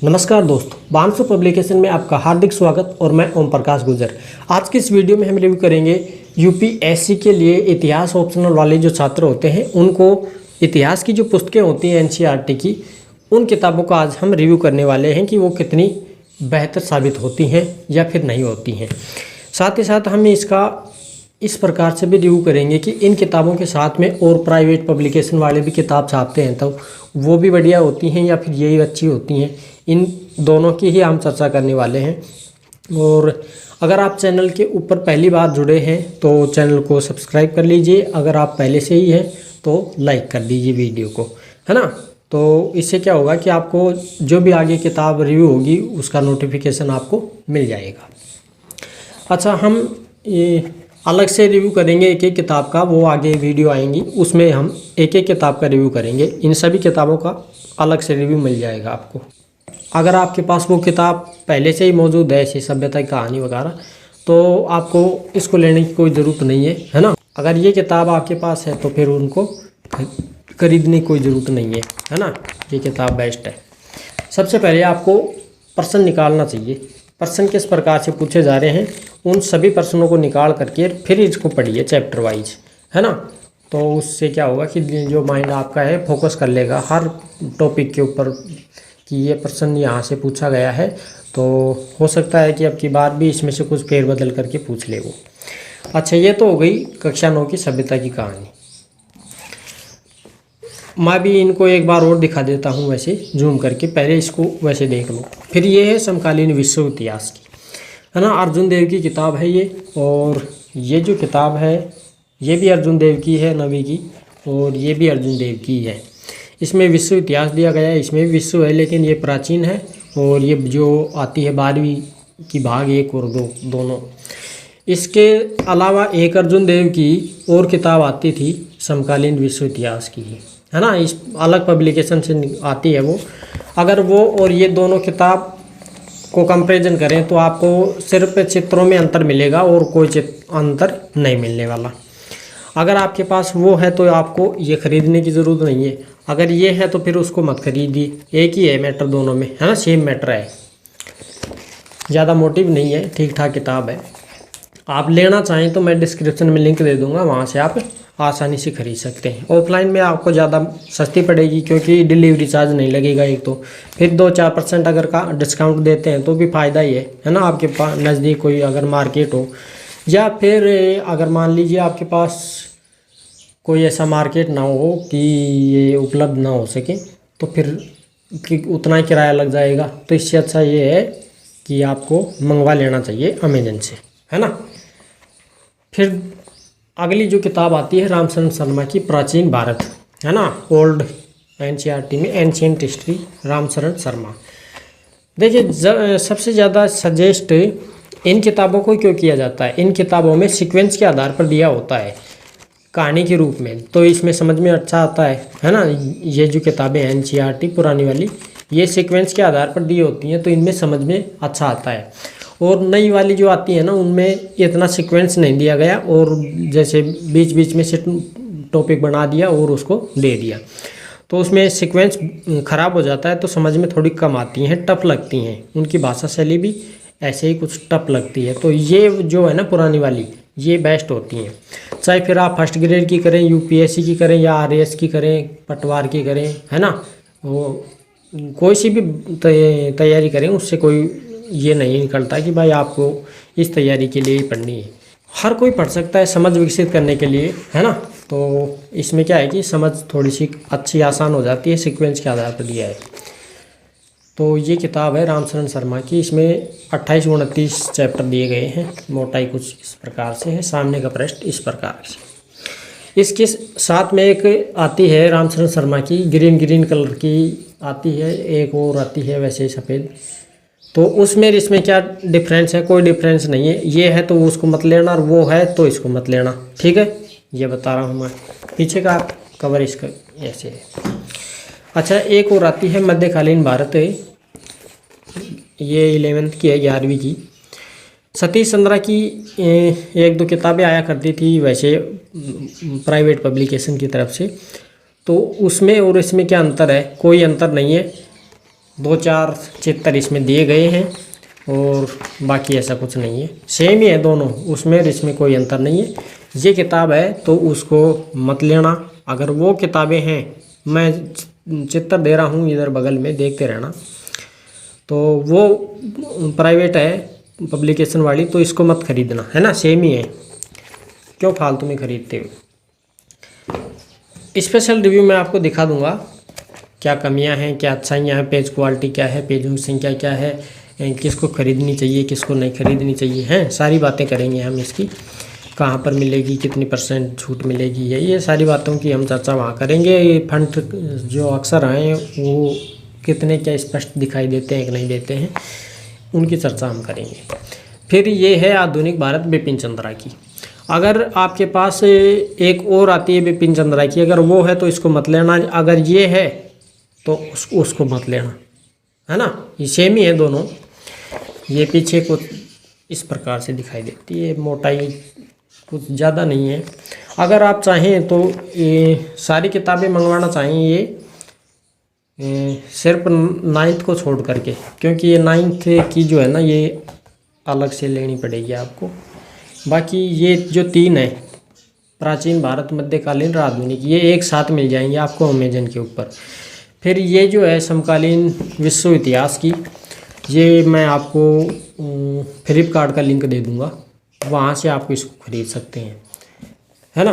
नमस्कार दोस्तों, बांसु पब्लिकेशन में आपका हार्दिक स्वागत और मैं ओम प्रकाश गुर्जर। आज की इस वीडियो में हम रिव्यू करेंगे यूपीएससी के लिए इतिहास ऑप्शनल वाले जो छात्र होते हैं उनको इतिहास की जो पुस्तकें होती हैं एनसीईआरटी की, उन किताबों का आज हम रिव्यू करने वाले हैं कि वो कितनी बेहतर साबित होती हैं या फिर नहीं होती हैं। साथ ही साथ हम इसका इस प्रकार से भी रिव्यू करेंगे कि इन किताबों के साथ में और प्राइवेट पब्लिकेशन वाले भी किताब छापते हैं तो वो भी बढ़िया होती हैं या फिर यही अच्छी होती हैं। इन दोनों की ही हम चर्चा करने वाले हैं। और अगर आप चैनल के ऊपर पहली बार जुड़े हैं तो चैनल को सब्सक्राइब कर लीजिए। अगर आप पहले से ही हैं तो लाइक कर दीजिए वीडियो को, है ना। तो इससे क्या होगा कि आपको जो भी आगे किताब रिव्यू होगी उसका नोटिफिकेशन आपको मिल जाएगा। अच्छा, हम ये अलग से रिव्यू करेंगे एक एक किताब का, वो आगे वीडियो आएंगी उसमें हम एक एक किताब का रिव्यू करेंगे। इन सभी किताबों का अलग से रिव्यू मिल जाएगा आपको। अगर आपके पास वो किताब पहले से ही मौजूद है, ऐसी सभ्यता की कहानी वगैरह, तो आपको इसको लेने की कोई ज़रूरत नहीं है ना। अगर ये किताब आपके पास है तो फिर उनको खरीदने की कोई ज़रूरत नहीं है ना। ये किताब बेस्ट है। सबसे पहले आपको प्रश्न निकालना चाहिए। प्रश्न किस प्रकार से पूछे जा रहे हैं उन सभी प्रश्नों को निकाल करके फिर इसको पढ़िए चैप्टर वाइज, है ना। तो उससे क्या होगा कि जो माइंड आपका है फोकस कर लेगा हर टॉपिक के ऊपर कि ये प्रश्न यहाँ से पूछा गया है, तो हो सकता है कि अब की बार भी इसमें से कुछ फेरबदल करके पूछ ले वो। अच्छा, ये तो हो गई कक्षा 9 की सभ्यता की कहानी। मैं भी इनको एक बार और दिखा देता हूँ वैसे जूम करके, पहले इसको वैसे देख लो। फिर ये है समकालीन विश्व इतिहास की, है ना। अर्जुन देव की किताब है ये, और ये जो किताब है ये भी अर्जुन देव की है नवी की, और ये भी अर्जुन देव की है। इसमें विश्व इतिहास दिया गया है, इसमें भी विश्व है लेकिन ये प्राचीन है, और ये जो आती है 12वीं की भाग 1 और 2 दोनों। इसके अलावा एक अर्जुन देव की और किताब आती थी समकालीन विश्व इतिहास की, है ना। इस अलग पब्लिकेशन से आती है वो। अगर वो और ये दोनों किताब को कंपैरिजन करें तो आपको सिर्फ चित्रों में अंतर मिलेगा और कोई अंतर नहीं मिलने वाला। अगर आपके पास वो है तो आपको ये खरीदने की ज़रूरत नहीं है। अगर ये है तो फिर उसको मत खरीदिए। एक ही है मैटर दोनों में, है ना, सेम मैटर है, ज़्यादा मोटिव नहीं है, ठीक ठाक किताब है। आप लेना चाहें तो मैं डिस्क्रिप्शन में लिंक दे दूंगा, वहाँ से आप आसानी से खरीद सकते हैं। ऑफलाइन में आपको ज़्यादा सस्ती पड़ेगी क्योंकि डिलीवरी चार्ज नहीं लगेगा एक तो, फिर 2-4% अगर का डिस्काउंट देते हैं तो भी फ़ायदा ही है ना। आपके पास नज़दीक कोई अगर मार्केट हो, या फिर अगर मान लीजिए आपके पास कोई ऐसा मार्केट ना हो कि ये उपलब्ध ना हो सके, तो फिर उतना ही किराया लग जाएगा। तो इससे अच्छा ये है कि आपको मंगवा लेना चाहिए अमेजन से, है ना। फिर अगली जो किताब आती है रामचरण शर्मा की प्राचीन भारत, है ना, ओल्ड एनसीईआरटी में एंशिएंट हिस्ट्री, रामचरण शर्मा। देखिए, सबसे ज़्यादा सजेस्ट इन किताबों को क्यों किया जाता है, इन किताबों में सीक्वेंस के आधार पर दिया होता है कहानी के रूप में, तो इसमें समझ में अच्छा आता है ना। ये जो किताबें हैं एनसीईआरटी पुरानी वाली, ये सीक्वेंस के आधार पर दी होती हैं तो इनमें समझ में अच्छा आता है। और नई वाली जो आती है ना उनमें इतना सीक्वेंस नहीं दिया गया, और जैसे बीच बीच में से टॉपिक बना दिया और उसको दे दिया, तो उसमें सीक्वेंस ख़राब हो जाता है, तो समझ में थोड़ी कम आती हैं, टफ लगती हैं। उनकी भाषा शैली भी ऐसे ही कुछ टफ लगती है। तो ये जो है ना पुरानी वाली, ये बेस्ट होती हैं। चाहे फिर आप फर्स्ट ग्रेड की करें, यूपीएससी की करें, या आरएएस की करें, पटवार की करें, है ना, वो कोई सी भी तैयारी करें, उससे कोई ये नहीं निकलता कि भाई आपको इस तैयारी के लिए ही पढ़नी है। हर कोई पढ़ सकता है समझ विकसित करने के लिए, है ना। तो इसमें क्या है कि समझ थोड़ी सी अच्छी आसान हो जाती है, सीक्वेंस के आधार पर दिया है। तो ये किताब है रामचरण शर्मा की, इसमें 28-29 चैप्टर दिए गए हैं। मोटाई कुछ इस प्रकार से है, सामने का पृष्ठ इस प्रकार से। इसके साथ में एक आती है रामचरण शर्मा की ग्रीन कलर की आती है, एक और आती है वैसे सफ़ेद। तो उसमें इसमें क्या डिफरेंस है, कोई डिफरेंस नहीं है। ये है तो उसको मत लेना, और वो है तो इसको मत लेना, ठीक है, ये बता रहा हूँ मैं। पीछे का कवर इसका ऐसे है। अच्छा, एक और आती है मध्यकालीन भारत, ये 11वीं की है, 11वीं की। सतीश चंद्रा की 1-2 किताबें आया करती थी वैसे प्राइवेट पब्लिकेशन की तरफ से, तो उसमें और इसमें क्या अंतर है, कोई अंतर नहीं है। 2-4 चित्र इसमें दिए गए हैं और बाकी ऐसा कुछ नहीं है, सेम ही है दोनों, उसमें और इसमें कोई अंतर नहीं है। ये किताब है तो उसको मत लेना। अगर वो किताबें हैं, मैं चित्र दे रहा हूँ इधर बगल में, देखते रहना, तो वो प्राइवेट है पब्लिकेशन वाली, तो इसको मत खरीदना, है ना, सेम ही है, क्यों फालतू में खरीदते हो। स्पेशल रिव्यू मैं आपको दिखा दूंगा क्या कमियां हैं, क्या अच्छाइयाँ हैं, पेज क्वालिटी क्या है, पेजों की संख्या क्या है, किसको खरीदनी चाहिए, किसको नहीं खरीदनी चाहिए, हैं सारी बातें करेंगे हम इसकी, कहाँ पर मिलेगी, कितनी % छूट मिलेगी, ये सारी बातों की हम चर्चा वहाँ करेंगे। ये फंड जो अक्सर आए वो कितने क्या स्पष्ट दिखाई देते हैं कि नहीं देते हैं, उनकी चर्चा हम करेंगे। फिर ये है आधुनिक भारत बिपिन चंद्रा की। अगर आपके पास एक और आती है बिपिन चंद्रा की, अगर वो है तो इसको मत लेना, अगर ये है तो उसको मत लेना, है ना, ये सेम ही है दोनों। ये पीछे कुछ इस प्रकार से दिखाई देती है, मोटाई कुछ ज़्यादा नहीं है। अगर आप चाहें तो ये सारी किताबें मंगवाना चाहें, ये सिर्फ 9th को छोड़ करके, क्योंकि ये 9th की जो है ना ये अलग से लेनी पड़ेगी आपको। बाकी ये जो 3 है, प्राचीन भारत, मध्यकालीन और आधुनिक, ये एक साथ मिल जाएंगे आपको अमेजन के ऊपर। फिर ये जो है समकालीन विश्व इतिहास की, ये मैं आपको फ्लिपकार्ट का लिंक दे दूंगा, वहाँ से आप इसको खरीद सकते हैं, है ना।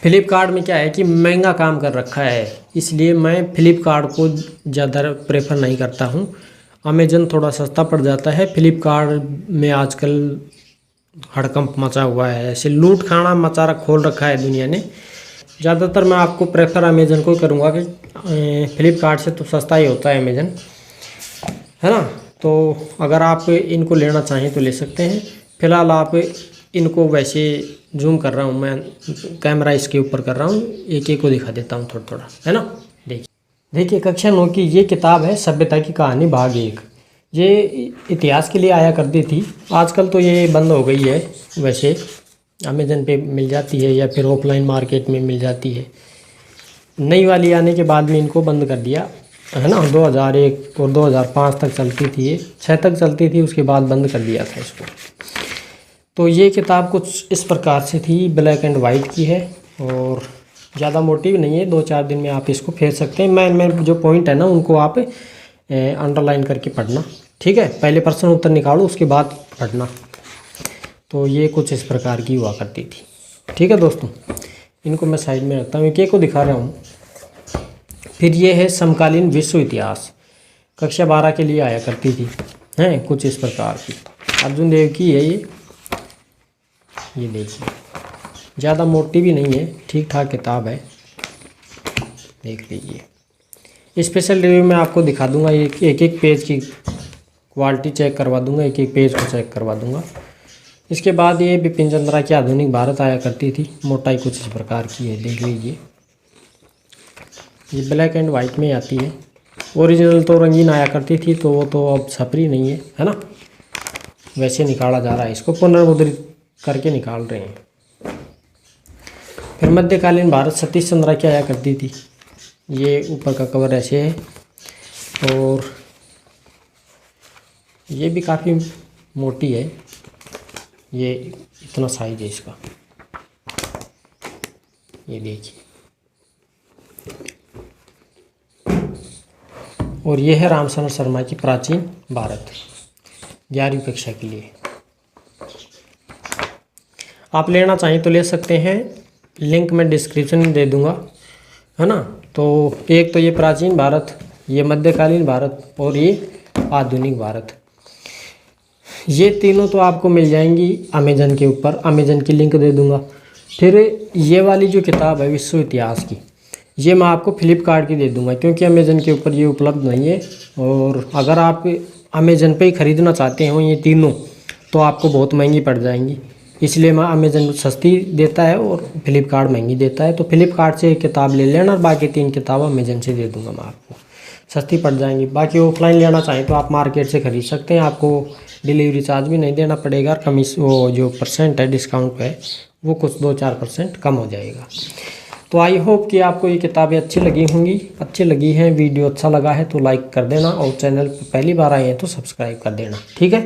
फ्लिपकार्ट में क्या है कि महंगा काम कर रखा है, इसलिए मैं फ्लिपकार्ट को ज़्यादा प्रेफर नहीं करता हूँ। अमेजन थोड़ा सस्ता पड़ जाता है। फ्लिपकार्ट में आजकल हड़कंप मचा हुआ है, ऐसे लूट खाना मचा खोल रखा है दुनिया ने। ज़्यादातर मैं आपको प्रेफर अमेजन को करूँगा कि फ्लिपकार्ट से तो सस्ता ही होता है अमेजन, है ना। तो अगर आप इनको लेना चाहें तो ले सकते हैं। फ़िलहाल आप इनको वैसे जूम कर रहा हूँ मैं, कैमरा इसके ऊपर कर रहा हूँ, एक एक को दिखा देता हूँ थोड़ा थोड़ा, है ना। देखिए कक्षा 9 की ये किताब है सभ्यता की कहानी भाग 1। ये इतिहास के लिए आया करती थी, आजकल तो ये बंद हो गई है, वैसे अमेजन पे मिल जाती है या फिर ऑफलाइन मार्केट में मिल जाती है। नई वाली आने के बाद में इनको बंद कर दिया, है ना। 2001 और 2005 तक चलती थी, ये 6 तक चलती थी, उसके बाद बंद कर दिया था इसको। तो ये किताब कुछ इस प्रकार से थी, ब्लैक एंड वाइट की है और ज़्यादा मोटी भी नहीं है, 2-4 दिन में आप इसको फेर सकते हैं। मैं जो पॉइंट है ना उनको आप अंडरलाइन करके पढ़ना, ठीक है। पहले प्रश्न उत्तर निकालो, उसके बाद पढ़ना। तो ये कुछ इस प्रकार की हुआ करती थी, ठीक है दोस्तों। इनको मैं साइड में रखता हूँ, एक एक को दिखा रहा हूँ। फिर ये है समकालीन विश्व इतिहास, कक्षा 12 के लिए आया करती थी, हैं कुछ इस प्रकार की। अर्जुन देव की है ये देखिए, ज़्यादा मोटी भी नहीं है, ठीक ठाक किताब है, देख लीजिए। स्पेशल रिव्यू में आपको दिखा दूंगा, एक एक पेज की क्वालिटी चेक करवा दूंगा, एक एक पेज को चेक करवा दूंगा। इसके बाद ये बिपिन चंद्रा की आधुनिक भारत आया करती थी, मोटाई कुछ इस प्रकार की है, देख लीजिए। ये ब्लैक एंड वाइट में आती है, ओरिजिनल तो रंगीन आया करती थी, तो वो तो अब छपरी नहीं है ना, वैसे निकाला जा रहा है, इसको पुनर्मुद्रित करके निकाल रहे हैं। फिर मध्यकालीन भारत सतीश चंद्रा की आया करती थी, ये ऊपर का कवर ऐसे है और ये भी काफ़ी मोटी है, ये इतना साइज है इसका, ये देखिए। और ये है रामचंद्र शर्मा की प्राचीन भारत, 11वीं कक्षा के लिए। आप लेना चाहें तो ले सकते हैं, लिंक मैं डिस्क्रिप्शन में दे दूंगा, है ना। तो एक तो ये प्राचीन भारत, ये मध्यकालीन भारत और ये आधुनिक भारत, ये तीनों तो आपको मिल जाएंगी अमेजन के ऊपर, अमेजन की लिंक दे दूंगा। फिर ये वाली जो किताब है विश्व इतिहास की, ये मैं आपको फ्लिपकार्ट की दे दूंगा, क्योंकि अमेजन के ऊपर ये उपलब्ध नहीं है। और अगर आप अमेजन पे ही ख़रीदना चाहते हो ये तीनों, तो आपको बहुत महंगी पड़ जाएंगी, इसलिए मैं अमेजन सस्ती देता है और फ्लिपकार्ट महंगी देता है। तो फ्लिपकार्ट से एक किताब ले लेना और बाकी 3 किताब अमेजन से दे दूंगा मैं आपको, सस्ती पड़ जाएंगी। बाकी ऑफलाइन लेना चाहें तो आप मार्केट से ख़रीद सकते हैं, आपको डिलीवरी चार्ज भी नहीं देना पड़ेगा, और कमीशन वो जो % है डिस्काउंट पे वो कुछ 2-4% कम हो जाएगा। तो आई होप कि आपको ये किताबें अच्छी लगी होंगी। अच्छी लगी हैं, वीडियो अच्छा लगा है तो लाइक कर देना, और चैनल पर पहली बार आए हैं तो सब्सक्राइब कर देना। ठीक है।